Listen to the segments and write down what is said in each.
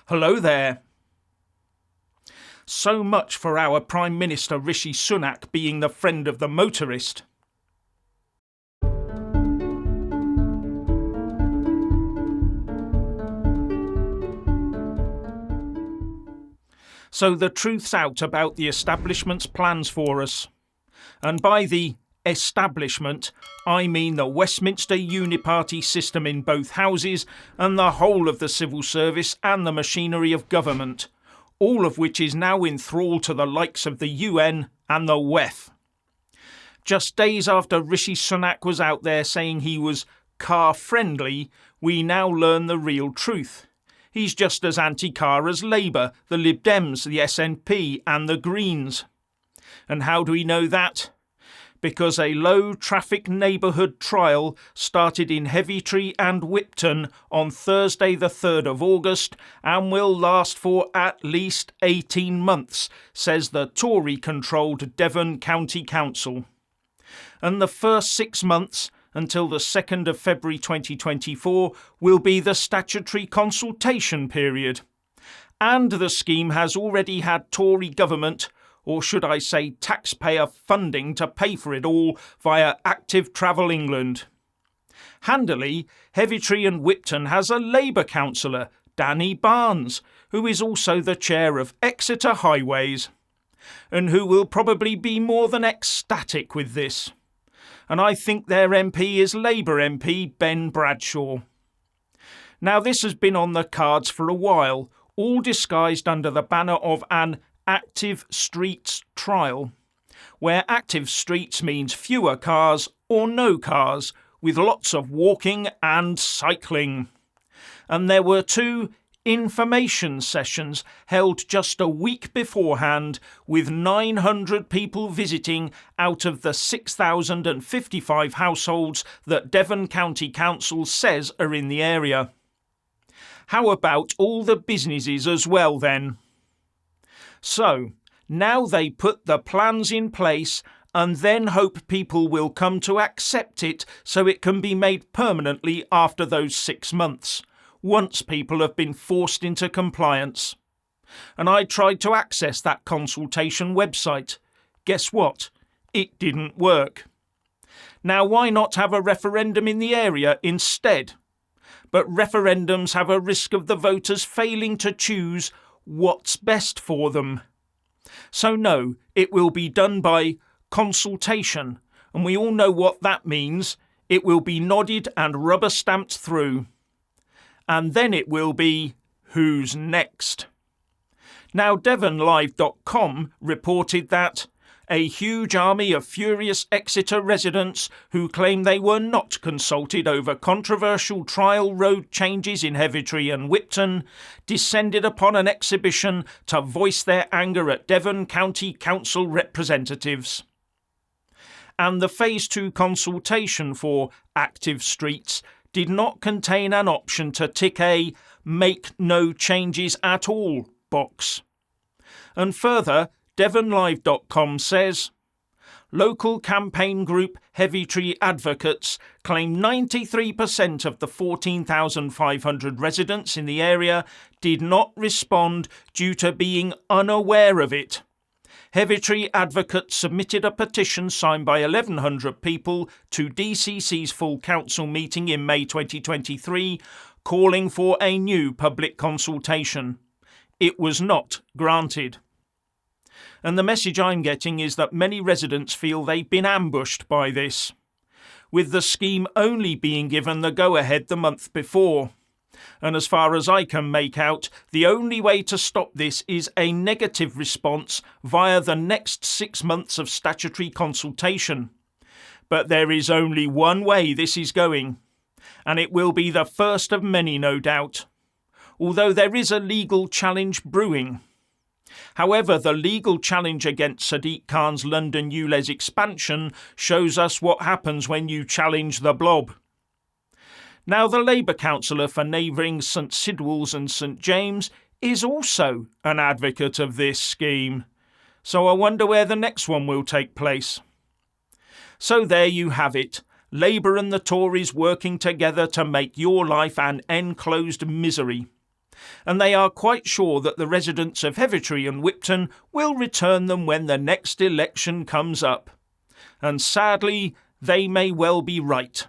Hello there. So much for our Prime Minister Rishi Sunak being the friend of the motorist. So the truth's out about the establishment's plans for us. And by the establishment, I mean the Westminster uniparty system in both houses and the whole of the civil service and the machinery of government, all of which is now in thrall to the likes of the UN and the WEF. Just days after Rishi Sunak was out there saying he was car-friendly, we now learn the real truth. He's just as anti-car as Labour, the Lib Dems, the SNP and the Greens. And how do we know that? Because a low-traffic neighbourhood trial started in Heavitree and Whipton on Thursday the 3rd of August and will last for at least 18 months, says the Tory-controlled Devon County Council. And the first 6 months, until the 2nd of February 2024, will be the statutory consultation period. And the scheme has already had Tory government, or should I say taxpayer funding, to pay for it all via Active Travel England. Handily, Heavitree and Whipton has a Labour councillor, Danny Barnes, who is also the chair of Exeter Highways, and who will probably be more than ecstatic with this. And I think their MP is Labour MP Ben Bradshaw. Now this has been on the cards for a while, all disguised under the banner of an Active Streets trial, where active streets means fewer cars or no cars, with lots of walking and cycling. And there were 2 information sessions held just a week beforehand, with 900 people visiting out of the 6,055 households that Devon County Council says are in the area. How about all the businesses as well then? So, now they put the plans in place and then hope people will come to accept it so it can be made permanently after those 6 months, once people have been forced into compliance. And I tried to access that consultation website. Guess what? It didn't work. Now why not have a referendum in the area instead? But referendums have a risk of the voters failing to choose what's best for them. So no, it will be done by consultation, and we all know what that means. It will be nodded and rubber-stamped through. And then it will be, who's next? Now DevonLive.com reported that a huge army of furious Exeter residents who claim they were not consulted over controversial trial road changes in Heavitree and Whipton descended upon an exhibition to voice their anger at Devon County Council representatives. And the Phase 2 consultation for Active Streets did not contain an option to tick a "make no changes at all" box. And further, DevonLive.com says, local campaign group Heavitree Advocates claim 93% of the 14,500 residents in the area did not respond due to being unaware of it. Heavitree Advocates submitted a petition signed by 1,100 people to DCC's full council meeting in May 2023, calling for a new public consultation. It was not granted. And the message I'm getting is that many residents feel they've been ambushed by this, with the scheme only being given the go-ahead the month before. And as far as I can make out, the only way to stop this is a negative response via the next 6 months of statutory consultation. But there is only one way this is going, and it will be the first of many, no doubt, although there is a legal challenge brewing. However, the legal challenge against Sadiq Khan's London ULEZ expansion shows us what happens when you challenge the blob. Now, the Labour councillor for neighbouring St Sidwell's and St James is also an advocate of this scheme, so I wonder where the next one will take place. So there you have it, Labour and the Tories working together to make your life an enclosed misery. and they are quite sure that the residents of Hevertree and Whipton will return them when the next election comes up. And sadly, they may well be right.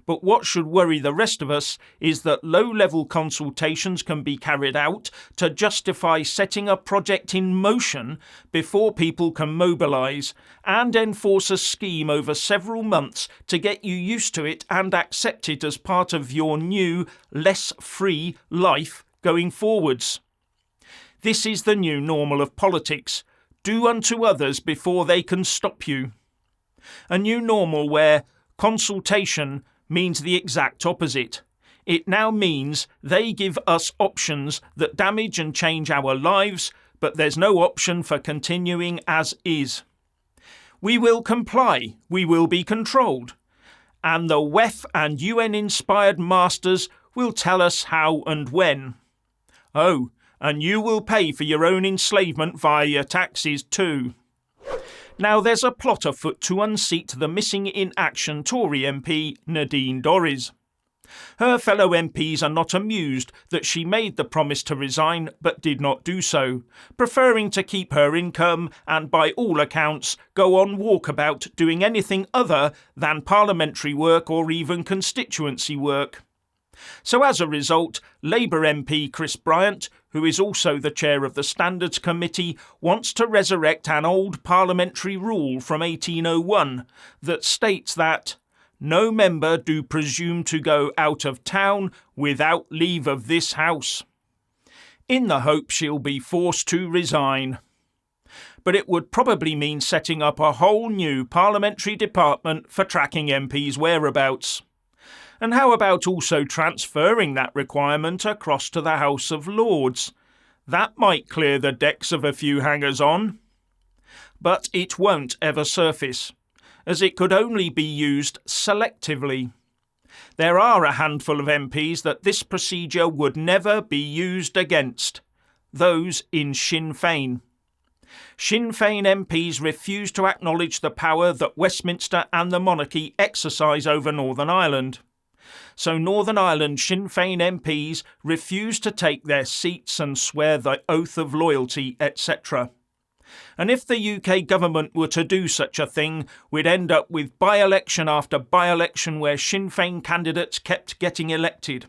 But what should worry the rest of us is that low-level consultations can be carried out to justify setting a project in motion before people can mobilise and enforce a scheme over several months to get you used to it and accept it as part of your new, less free life going forwards. This is the new normal of politics. Do unto others before they can stop you. A new normal where consultation means the exact opposite. It now means they give us options that damage and change our lives, but there's no option for continuing as is. We will comply, we will be controlled, and the WEF and UN-inspired masters will tell us how and when. Oh, and you will pay for your own enslavement via your taxes too. Now there's a plot afoot to unseat the missing in action Tory MP Nadine Dorries. Her fellow MPs are not amused that she made the promise to resign but did not do so, preferring to keep her income and by all accounts go on walkabout doing anything other than parliamentary work or even constituency work. So as a result, Labour MP Chris Bryant, who is also the chair of the Standards Committee, wants to resurrect an old parliamentary rule from 1801 that states that no member do presume to go out of town without leave of this House, in the hope she'll be forced to resign. But it would probably mean setting up a whole new parliamentary department for tracking MPs' whereabouts. And how about also transferring that requirement across to the House of Lords? That might clear the decks of a few hangers-on. But it won't ever surface, as it could only be used selectively. There are a handful of MPs that this procedure would never be used against, those in Sinn Féin. Sinn Féin MPs refuse to acknowledge the power that Westminster and the monarchy exercise over Northern Ireland. So Northern Ireland Sinn Féin MPs refuse to take their seats and swear the oath of loyalty, etc. And if the UK government were to do such a thing, we'd end up with by-election after by-election where Sinn Féin candidates kept getting elected,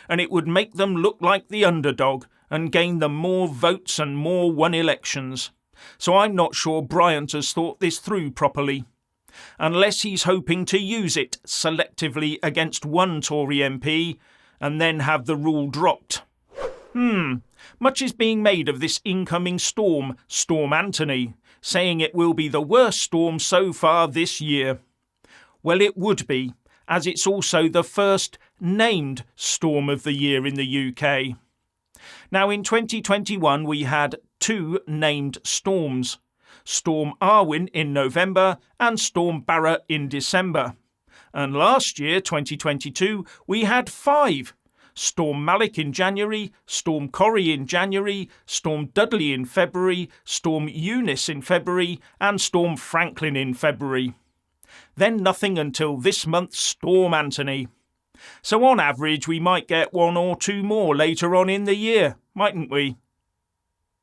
and it would make them look like the underdog and gain them more votes and more won elections. So I'm not sure Bryant has thought this through properly, unless he's hoping to use it selectively against one Tory MP and then have the rule dropped. Much is being made of this incoming storm, Storm Anthony, saying it will be the worst storm so far this year. Well, it would be, as it's also the first named storm of the year in the UK. Now, in 2021, we had 2 named storms. Storm Arwen in November and Storm Barra in December. And last year, 2022, we had 5. Storm Malik in January, Storm Corrie in January, Storm Dudley in February, Storm Eunice in February, and Storm Franklin in February. Then nothing until this month's Storm Anthony. So on average, we might get 1 or 2 more later on in the year, mightn't we?